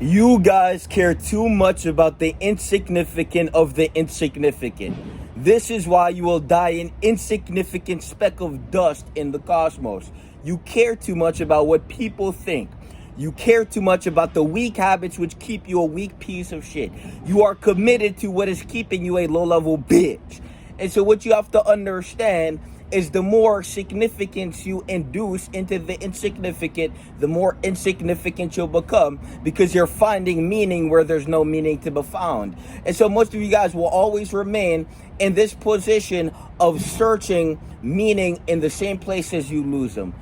You guys care too much about the insignificant of the insignificant. This is why you will die an insignificant speck of dust in the cosmos. You care too much about what people think. You care too much about the weak habits which keep you a weak piece of shit. You are committed to what is keeping you a low-level bitch. And so what you have to understand is the more significance you induce into the insignificant, the more insignificant you'll become, because you're finding meaning where there's no meaning to be found. And so most of you guys will always remain in this position of searching meaning in the same place as you lose them.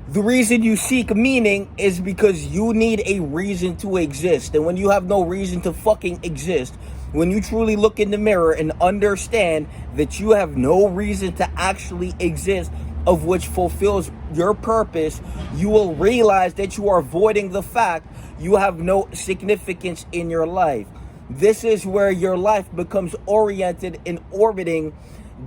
The reason you seek meaning is because you need a reason to exist. And when you have no reason to fucking exist, when you truly look in the mirror and understand that you have no reason to actually exist, of which fulfills your purpose, you will realize that you are avoiding the fact you have no significance in your life. This is where your life becomes oriented in orbiting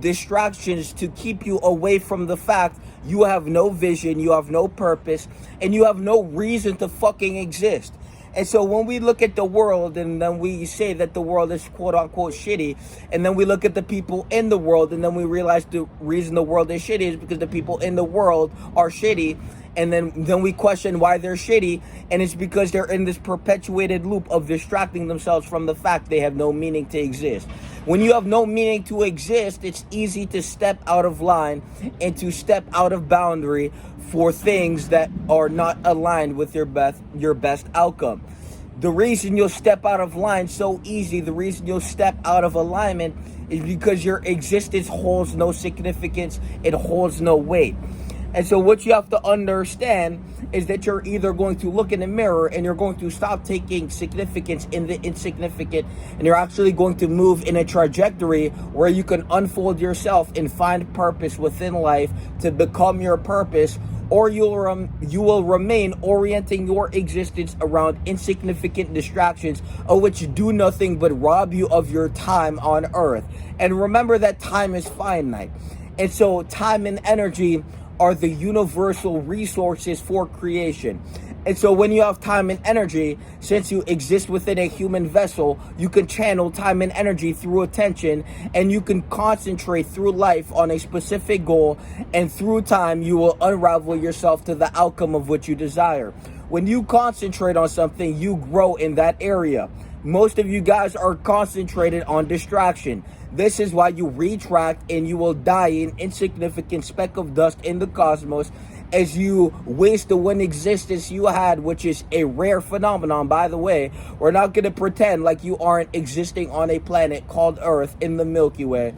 distractions to keep you away from the fact you have no vision, you have no purpose, and you have no reason to fucking exist. And so when we look at the world and then we say that the world is quote unquote shitty, and then we look at the people in the world and then we realize the reason the world is shitty is because the people in the world are shitty, and then we question why they're shitty, and it's because they're in this perpetuated loop of distracting themselves from the fact they have no meaning to exist. When you have no meaning to exist, it's easy to step out of line and to step out of boundary for things that are not aligned with your best outcome. The reason you'll step out of line so easy, the reason you'll step out of alignment is because your existence holds no significance, it holds no weight. And so what you have to understand is that you're either going to look in the mirror and you're going to stop taking significance in the insignificant, and you're actually going to move in a trajectory where you can unfold yourself and find purpose within life to become your purpose, or you will remain orienting your existence around insignificant distractions of which do nothing but rob you of your time on earth. And remember that time is finite. And so time and energy are the universal resources for creation. And so when you have time and energy, since you exist within a human vessel, you can channel time and energy through attention, and you can concentrate through life on a specific goal, and through time you will unravel yourself to the outcome of what you desire. When you concentrate on something, you grow in that area. Most of you guys are concentrated on distraction. This is why you retract and you will die an insignificant speck of dust in the cosmos as you waste the one existence you had, which is a rare phenomenon, by the way. We're not going to pretend like you aren't existing on a planet called Earth in the Milky Way,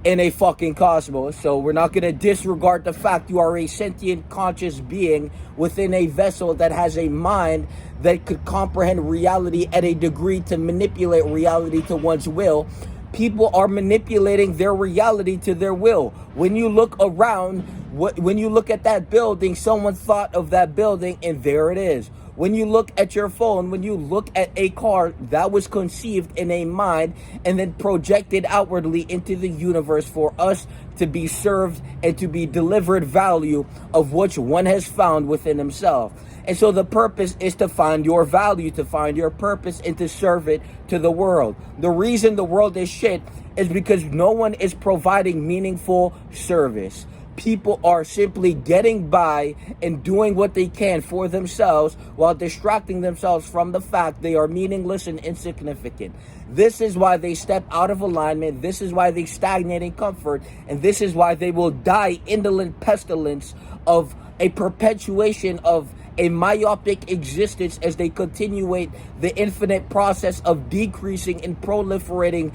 in a fucking cosmos. So we're not going to disregard the fact you are a sentient conscious being within a vessel that has a mind that could comprehend reality at a degree to manipulate reality to one's will. People are manipulating their reality to their will. When you look around, when you look at that building, someone thought of that building and there it is. When you look at your phone, when you look at a car, that was conceived in a mind and then projected outwardly into the universe for us to be served and to be delivered value of which one has found within himself. And so the purpose is to find your value, to find your purpose, and to serve it to the world. The reason the world is shit is because no one is providing meaningful service. People are simply getting by and doing what they can for themselves while distracting themselves from the fact they are meaningless and insignificant. This is why they step out of alignment. This is why they stagnate in comfort. And this is why they will die indolent pestilence of a perpetuation of a myopic existence as they continuate the infinite process of decreasing and proliferating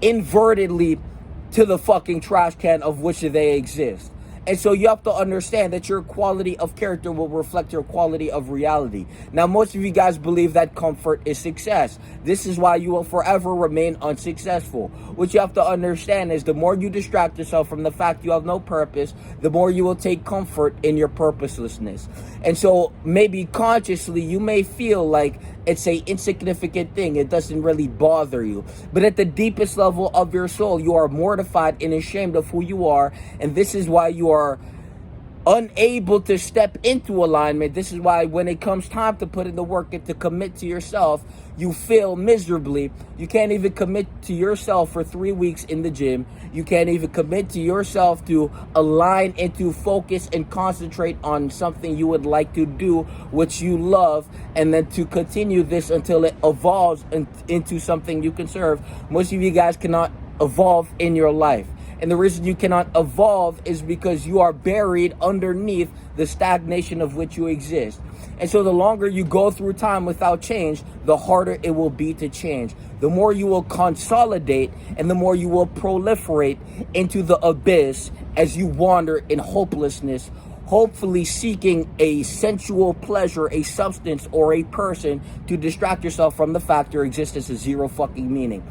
invertedly to the fucking trash can of which they exist. And so you have to understand that your quality of character will reflect your quality of reality. Now, most of you guys believe that comfort is success. This is why you will forever remain unsuccessful. What you have to understand is the more you distract yourself from the fact you have no purpose, the more you will take comfort in your purposelessness. And so maybe consciously you may feel like it's a insignificant thing. It doesn't really bother you. But at the deepest level of your soul, you are mortified and ashamed of who you are. And this is why you are unable to step into alignment. This is why when it comes time to put in the work and to commit to yourself, you fail miserably. You can't even commit to yourself for 3 weeks in the gym. You can't even commit to yourself to align and to focus and concentrate on something you would like to do, which you love, and then to continue this until it evolves into something you can serve. Most of you guys cannot evolve in your life. And the reason you cannot evolve is because you are buried underneath the stagnation of which you exist. And so the longer you go through time without change, the harder it will be to change. The more you will consolidate and the more you will proliferate into the abyss as you wander in hopelessness, hopefully seeking a sensual pleasure, a substance, or a person to distract yourself from the fact your existence is zero fucking meaning.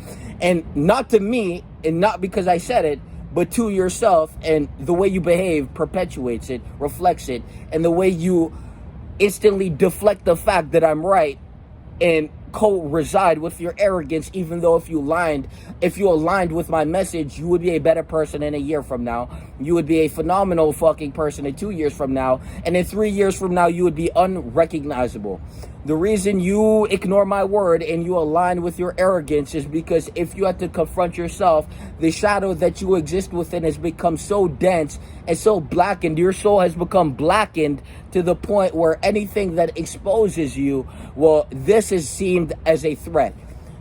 And not to me, and not because I said it, but to yourself, and the way you behave perpetuates it, reflects it, and the way you instantly deflect the fact that I'm right and co-reside with your arrogance, even though if you aligned with my message, you would be a better person in a year from now. You would be a phenomenal fucking person in 2 years from now. And in 3 years from now, you would be unrecognizable. The reason you ignore my word and you align with your arrogance is because if you had to confront yourself, the shadow that you exist within has become so dense and so blackened. Your soul has become blackened to the point where anything that exposes you, well, this is seen as a threat.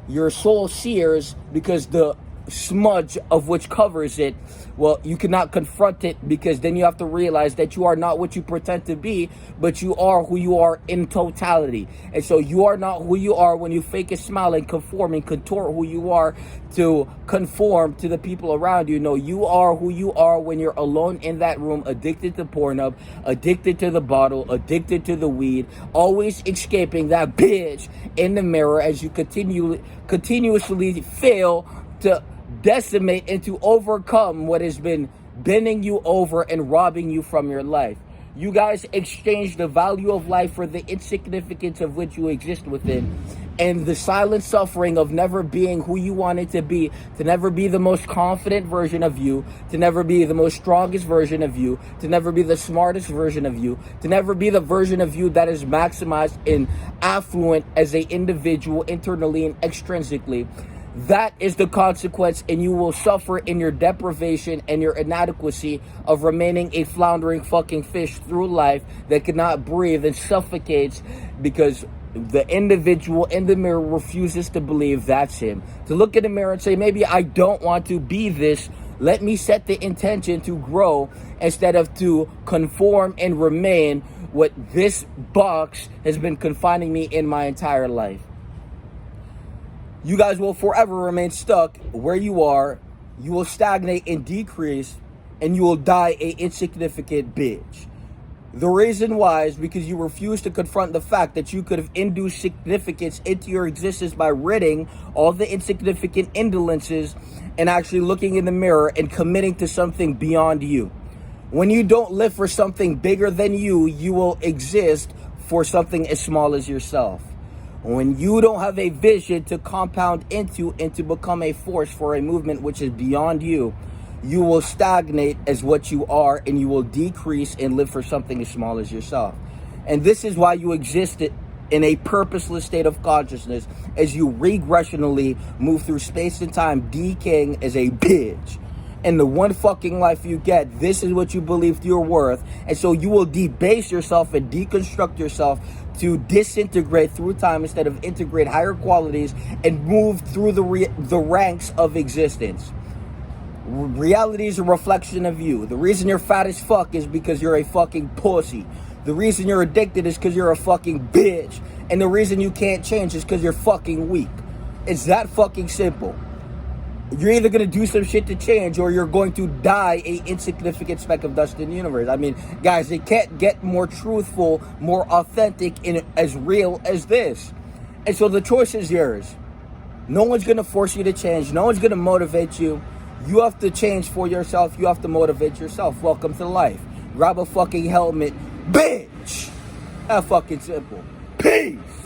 Your soul sears because the smudge of which covers it, well, you cannot confront it, because then you have to realize that you are not what you pretend to be, but you are who you are in totality. And so you are not who you are when you fake a smile and conform and contort who you are to conform to the people around you. No, you are who you are when you're alone in that room, addicted to Pornhub, addicted to the bottle, addicted to the weed, always escaping that bitch in the mirror as you continuously fail to decimate and to overcome what has been bending you over and robbing you from your life. You guys exchange the value of life for the insignificance of which you exist within, and the silent suffering of never being who you wanted to be, to never be the most confident version of you, to never be the most strongest version of you, to never be the smartest version of you, to never be the version of you that is maximized and affluent as an individual internally and extrinsically. That is the consequence, and you will suffer in your deprivation and your inadequacy of remaining a floundering fucking fish through life that cannot breathe and suffocates because the individual in the mirror refuses to believe that's him. To look in the mirror and say, maybe I don't want to be this. Let me set the intention to grow instead of to conform and remain what this box has been confining me in my entire life. You guys will forever remain stuck where you are. You will stagnate and decrease, and you will die a insignificant bitch. The reason why is because you refuse to confront the fact that you could have induced significance into your existence by ridding all the insignificant indolences and actually looking in the mirror and committing to something beyond you. When you don't live for something bigger than you, you will exist for something as small as yourself. When you don't have a vision to compound into and to become a force for a movement which is beyond you, you will stagnate as what you are, and you will decrease and live for something as small as yourself. And this is why you exist in a purposeless state of consciousness as you regressionally move through space and time, decaying as a bitch. And the one fucking life you get, this is what you believe you're worth. And so you will debase yourself and deconstruct yourself to disintegrate through time instead of integrate higher qualities and move through the ranks of existence. Reality is a reflection of you. The reason you're fat as fuck is because you're a fucking pussy. The reason you're addicted is because you're a fucking bitch. And the reason you can't change is because you're fucking weak. It's that fucking simple. You're either going to do some shit to change, or you're going to die a insignificant speck of dust in the universe. I mean, guys, it can't get more truthful, more authentic, and as real as this. And so the choice is yours. No one's going to force you to change. No one's going to motivate you. You have to change for yourself. You have to motivate yourself. Welcome to life. Grab a fucking helmet. Bitch! That fucking simple. Peace!